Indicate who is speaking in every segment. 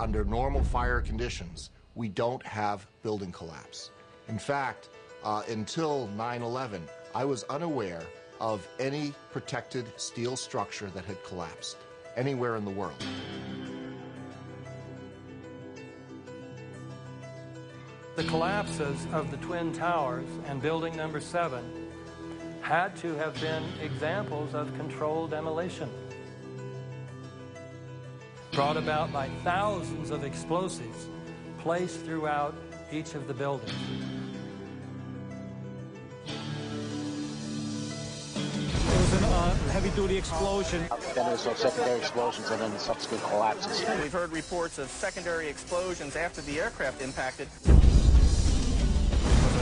Speaker 1: under normal fire conditions, we don't have building collapse. In fact, until 9/11, I was unaware of any protected steel structure that had collapsed anywhere in the world.
Speaker 2: The collapses of the Twin Towers and Building Number 7 had to have been examples of controlled demolition, brought about by thousands of explosives placed throughout each of the buildings.
Speaker 3: There was a heavy-duty explosion.
Speaker 4: Then there's those secondary explosions and then subsequent collapses.
Speaker 5: We've heard reports of secondary explosions after the aircraft impacted.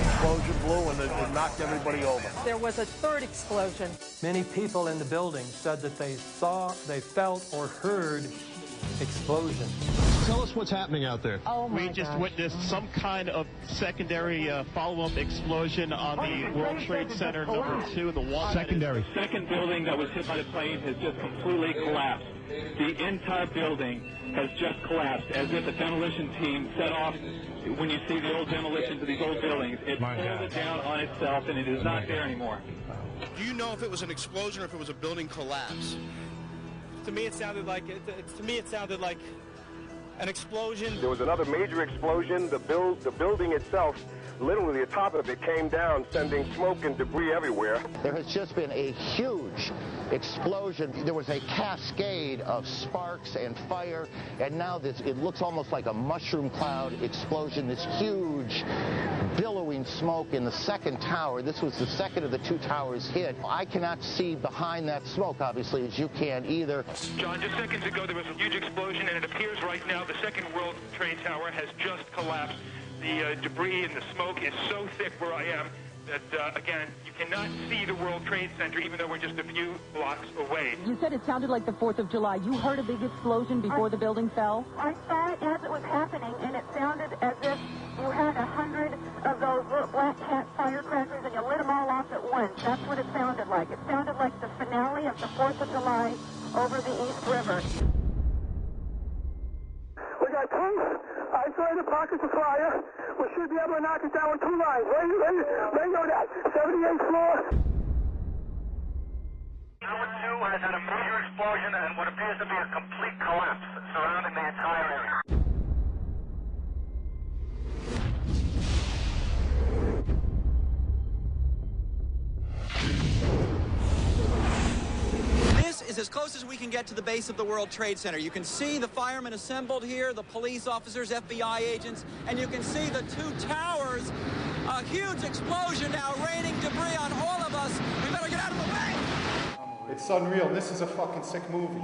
Speaker 6: Explosion blew and it knocked everybody over.
Speaker 7: There was a third explosion.
Speaker 2: Many people in the building said that they felt or heard explosions.
Speaker 8: Tell us what's happening out there.
Speaker 7: Oh my
Speaker 9: We just
Speaker 7: gosh.
Speaker 9: witnessed some kind of secondary follow-up explosion on the World Trade Center #2 in the Wall.
Speaker 8: Secondary.
Speaker 10: The second building that was hit by the plane has just completely collapsed. The entire building has just collapsed, as if a demolition team set off. When you see the old demolitions of these old buildings, it pulled it down on itself, and it is not there anymore.
Speaker 11: Do you know if it was an explosion or if it was a building collapse?
Speaker 12: To me, it sounded like an explosion.
Speaker 13: There was another major explosion. The building itself, literally the top of it came down, sending smoke and debris everywhere.
Speaker 4: There has just been a huge explosion. There was a cascade of sparks and fire, and now it looks almost like a mushroom cloud explosion, this huge billowing smoke in the second tower. This was the second of the two towers hit. I cannot see behind that smoke, obviously, as you can either.
Speaker 10: John, just seconds ago there was a huge explosion, and it appears right now the second World Trade Tower has just collapsed. The debris and the smoke is so thick where I am that, again, you cannot see the World Trade Center, even though we're just a few blocks away.
Speaker 7: You said it sounded like the 4th of July. You heard a big explosion before the building fell?
Speaker 14: I saw it as it was happening, and it sounded as if you had 100 of those little black cat firecrackers and you lit them all off at once. That's what it sounded like. It sounded like the finale of the 4th of July over the East River.
Speaker 13: We got two isolated pockets of fire. We should be able to knock it down on 2 lines. Where you go that? 78th floor.
Speaker 10: Tower 2 has had a major explosion and what appears to be a complete collapse surrounding the entire area.
Speaker 5: This is as close as we can get to the base of the World Trade Center. You can see the firemen assembled here, the police officers, FBI agents, and you can see the two towers. A huge explosion now raining debris on all of us. We better get out of the way.
Speaker 6: It's unreal. This is a fucking sick movie.